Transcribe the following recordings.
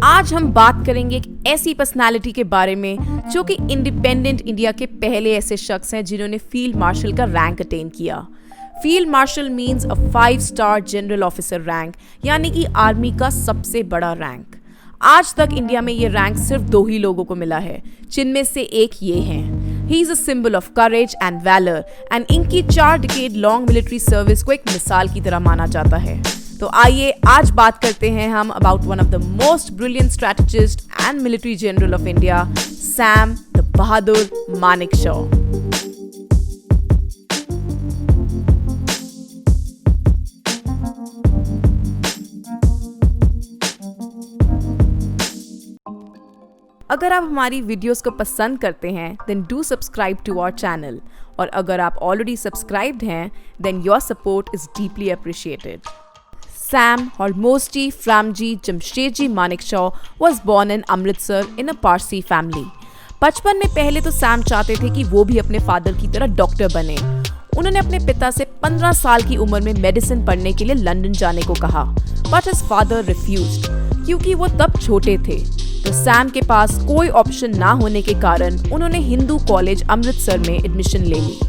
आज हम बात करेंगे एक ऐसी पर्सनालिटी के बारे में जो कि इंडिपेंडेंट इंडिया के पहले ऐसे शख्स हैं जिन्होंने फील्ड मार्शल का रैंक अटेन किया। फील्ड मार्शल मीन्स अ 5-स्टार जनरल ऑफिसर रैंक, यानी कि आर्मी का सबसे बड़ा रैंक। आज तक इंडिया में ये रैंक सिर्फ 2 ही लोगों को मिला है, जिनमें से एक ये हैं। He is a symbol of courage and valour and इनकी 4 डिकेड लॉन्ग मिलिट्री सर्विस को एक मिसाल की तरह माना जाता है। तो आइए आज बात करते हैं हम about one of the most brilliant strategist and military general of India, Sam the Bahadur Manekshaw. अगर आप हमारी वीडियोस को पसंद करते हैं then do subscribe to our channel, और अगर आप ऑलरेडी सब्सक्राइब्ड हैं then your support is deeply appreciated. Sam Hormozji Framji Jamshedji Manekshaw was born in Amritsar in a Parsi family. बचपन में पहले तो सैम चाहते थे कि वो भी अपने फादर की तरह डॉक्टर बने। उन्होंने अपने पिता से 15 साल की उम्र में मेडिसिन पढ़ने के लिए लंदन जाने को कहा, बट हिज फादर रिफ्यूज्ड क्योंकि वो तब छोटे थे। तो सैम के पास कोई ऑप्शन ना होने के कारण उन्होंने हिंदू कॉलेज अमृतसर में एडमिशन ले ली।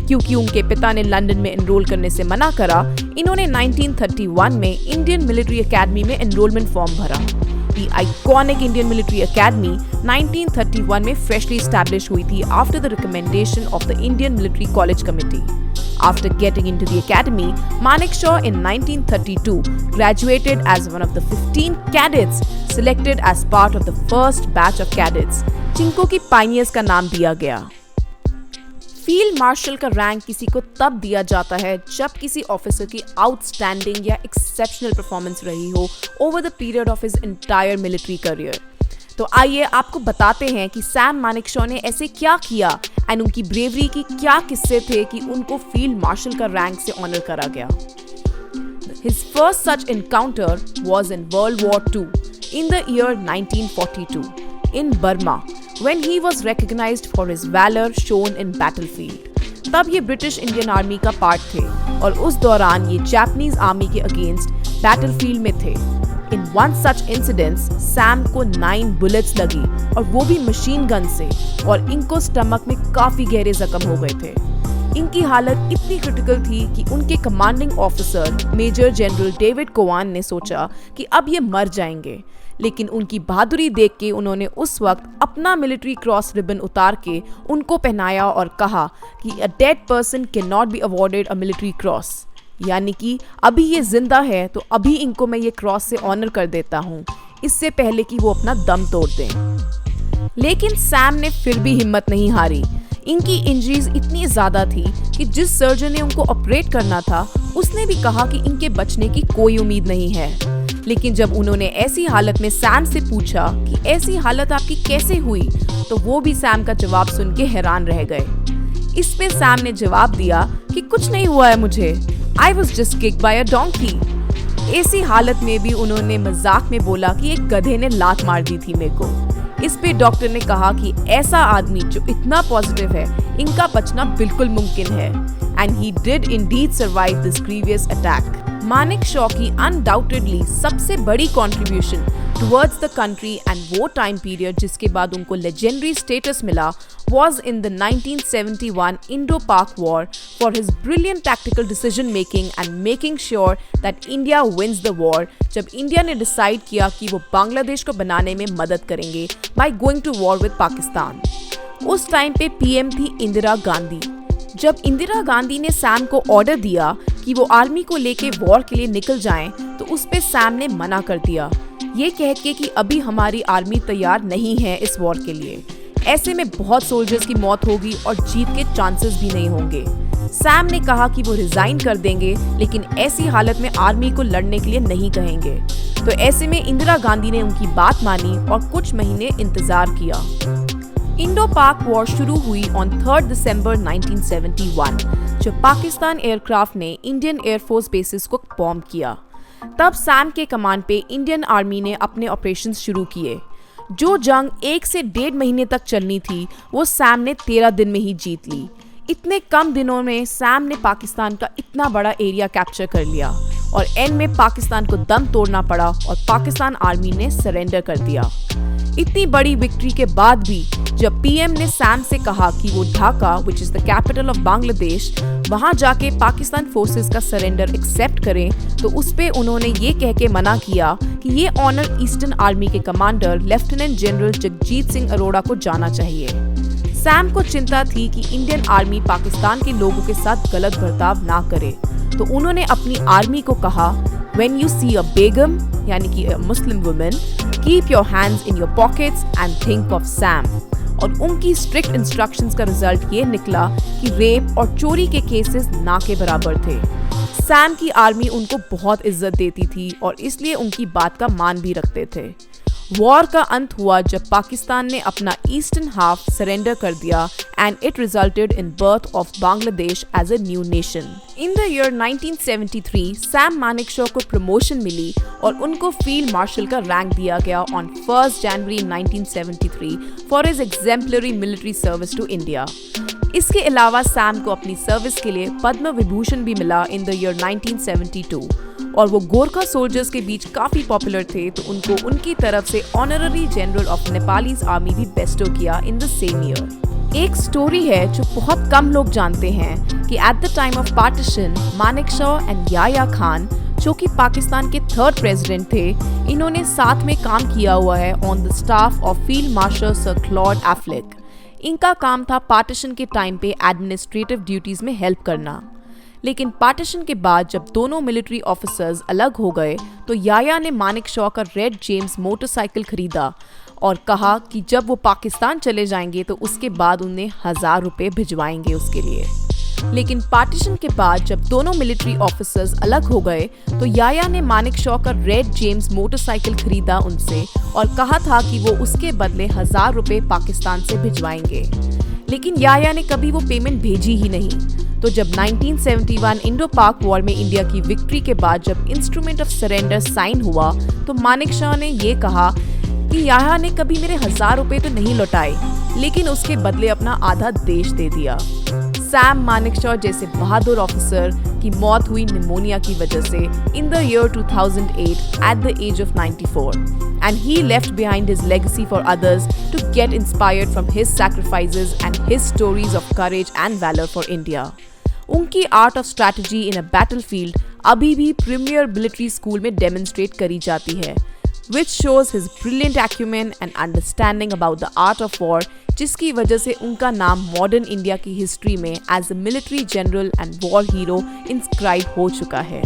क्योंकि उनके पिता ने लंदन में एनरोल करने से मना करा, इन्होंने 1931 में इंडियन मिलिट्री एकेडमी में एनरोलमेंट फॉर्म भरा। The iconic Indian Military Academy 1931 में freshly established हुई थी after the recommendation of the Indian Military College Committee. After getting into the academy, Manekshaw in 1932 graduated as one of the 15 cadets selected as part of the first batch of cadets, जिनको की pioneers का नाम दिया गया। Field marshal का rank किसी को तब दिया जाता है जब किसी ऑफिसर की आउटस्टैंडिंग या एक्सेप्शनल परफॉर्मेंस रही हो over the period of his entire military career. तो आइए आपको बताते हैं कि सैम मानेकशॉ ने ऐसे क्या किया एंड उनकी ब्रेवरी की क्या किस्से थे कि उनको फील्ड मार्शल का रैंक से ऑनर करा गया। His first such encounter was in World War II in the year 1942 in Burma, when he was recognized for his valor shown in battlefield. तब ये ब्रिटिश इंडियन आर्मी का part थे और उस दौरान ये जापानीज आर्मी के अगेंस्ट बैटलफील्ड में थे। In one such incident, Sam को 9 बुलेट्स लगी और वो भी मशीन गन से, और इनको स्टमक में काफी गहरे जख्म हो गए थे। इनकी हालत इतनी क्रिटिकल थी कि उनके commanding officer major general David Cowan ने सोचा कि अब ये मर जाएंगे, लेकिन उनकी बहादुरी देख के उन्होंने उस वक्त अपना मिलिट्री क्रॉस रिबन उतार के उनको पहनाया और कहा कि a dead person can not be awarded a military cross, यानी कि अभी ये जिंदा है तो अभी इनको मैं ये क्रॉस से ऑनर कर देता हूँ, इससे पहले कि वो अपना दम तोड़ दें। लेकिन सैम ने फिर भी हिम्मत नहीं हारी। इनकी इंजरीज इतनी ज्यादा थी कि जिस सर्जन ने उनको ऑपरेट करना था उसने भी कहा कि इनके बचने की कोई उम्मीद नहीं है। लेकिन जब उन्होंने ऐसी हालत में सैम से पूछा कि ऐसी हालत आपकी कैसे हुई, तो वो भी सैम का जवाब सुन के हैरान रह गए। इस पे सैम ने जवाब दिया कि कुछ नहीं हुआ है मुझे, I was just kicked bye a donkey. ऐसी हालत में भी उन्होंने मजाक में बोला कि एक गधे ने लात मार दी थी मेरे को। इस पे डॉक्टर ने कहा कि ऐसा आदमी जो इतना पॉजिटिव है, इनका बचना बिल्कुल मुमकिन है। And he did Indeed survive this grievous attack. Manekshaw की अनडाउटेडली सबसे बड़ी contribution towards the country and वो टाइम पीरियड जिसके बाद उनको लेजेंडरी स्टेटस मिला was in the 1971 Indo-Pak War for his brilliant tactical decision making and making sure that India wins the war, जब India ने डिसाइड किया कि वो बांग्लादेश को बनाने में मदद करेंगे by going to war with Pakistan. उस टाइम पे पीएम थी इंदिरा गांधी। जब इंदिरा गांधी ने सैम को ऑर्डर दिया कि वो आर्मी को लेके वॉर के लिए निकल जाएं, तो उस पे सैम ने मना कर दिया, ये कह के कि अभी हमारी आर्मी तैयार नहीं है इस वॉर के लिए, ऐसे में बहुत सोल्जर्स की मौत होगी और जीत के चांसेस भी नहीं होंगे। सैम ने कहा कि वो रिजाइन कर देंगे, लेकिन ऐसी हालत में आर्मी को लड़ने के लिए नहीं कहेंगे। तो ऐसे में इंदिरा गांधी ने उनकी बात मानी और कुछ महीने इंतजार किया। इंडो पाक वॉर शुरू हुई ऑन 3 दिसंबर 1971, जब पाकिस्तान एयरक्राफ्ट ने इंडियन एयरफोर्स बेसिस को बॉम्ब किया। तब सैम के कमांड पे इंडियन आर्मी ने अपने ऑपरेशंस शुरू किए। जो जंग 1 से 1.5 महीने तक चलनी थी, वो सैम ने 13 दिन में ही जीत ली। इतने कम दिनों में सैम ने पाकिस्तान का इतना बड़ा एरिया कैप्चर कर लिया और एंड में पाकिस्तान को दम तोड़ना पड़ा और पाकिस्तान आर्मी ने सरेंडर कर दिया। इतनी बड़ी विक्ट्री के बाद भी जब पीएम ने सैम से कहा कि वो Dhaka, which is the capital of Bangladesh, वहां जाके पाकिस्तान फोर्सेस का सरेंडर एक्सेप्ट करें, तो उस पे उन्होंने ये कह के मना किया कि ये ऑनर ईस्टर्न आर्मी के commander lieutenant general Jagjit Singh Arora को जाना चाहिए। सैम को चिंता थी कि इंडियन आर्मी पाकिस्तान के लोगों के साथ गलत बर्ताव ना करे, तो उन्होंने अपनी आर्मी को कहा, व्हेन यू सी अ बेगम यानी कि Muslim women, keep your hands in your pockets and think of Sam. और उनकी स्ट्रिक्ट इंस्ट्रक्शंस का रिजल्ट ये निकला कि रेप और चोरी के केसेस ना के बराबर थे। सैम की आर्मी उनको बहुत इज्जत देती थी और इसलिए उनकी बात का मान भी रखते थे। वॉर का अंत हुआ जब पाकिस्तान ने अपना ईस्टर्न हाफ सरेंडर कर दिया and it resulted in birth of Bangladesh as a new nation. In the year 1973 Sam Manekshaw को प्रमोशन मिली और उनको फील्ड मार्शल का रैंक दिया गया on 1 January 1973 for his exemplary military service to India. इसके अलावा सैम को अपनी सर्विस के लिए पद्म विभूषण भी मिला इन द ईयर 1972 और वो गोरखा सोल्जर्स के बीच काफी पॉपुलर थे, तो उनको उनकी तरफ से honorary general of Nepalese army भी बेस्टो किया इन द सेम ईयर। एक स्टोरी है जो बहुत कम लोग जानते हैं कि at the time of partition Manekshaw and Yahya Khan, जो कि पाकिस्तान के 3rd प्रेसिडेंट थे, इन्होंने साथ में काम किया हुआ है on the staff of field marshal sir Claude एफ्लिक। इनका काम था पार्टीशन के टाइम पे एडमिनिस्ट्रेटिव ड्यूटीज में हेल्प करना। लेकिन पार्टीशन के बाद जब दोनों मिलिट्री ऑफिसर्स अलग हो गए, तो याया ने मानेकशॉ का रेड जेम्स मोटरसाइकिल खरीदा और कहा कि जब वो पाकिस्तान चले जाएंगे तो उसके बाद उन्हें 1000 रुपए भिजवाएंगे उसके लिए। लेकिन पार्टीशन के बाद जब दोनों मिलिट्री ऑफिसर्स अलग हो गए, तो याया ने मानेकशॉ का रेड जेम्स मोटरसाइकिल खरीदा उनसे और कहा था कि वो उसके बदले 1000 रुपए पाकिस्तान से भिजवाएंगे। लेकिन याया ने कभी वो पेमेंट भेजी ही नहीं। तो जब 1971 इंडो पाक वॉर में इंडिया की विक्ट्री के बाद जब इंस्ट्रूमेंट ऑफ सरेंडर साइन हुआ, तो मानेकशॉ ने ये कहा कि याया ने कभी मेरे 1000 रुपए तो नहीं लौटाए, लेकिन उसके बदले अपना आधा देश दे दिया। सैम मानेकशॉ जैसे बहादुर ऑफिसर की मौत हुई निमोनिया की वजह से in the year 2008 at the age of 94 and he left behind his legacy for others to get inspired from his sacrifices and his stories of courage and valor for India. उनकी art of strategy in a battlefield अभी भी premiere military school में demonstrate करी जाती है, which shows his brilliant acumen and understanding about the art of war, जिसकी वजह से उनका नाम मॉडर्न इंडिया की हिस्ट्री में as a military general and war hero inscribe हो चुका है।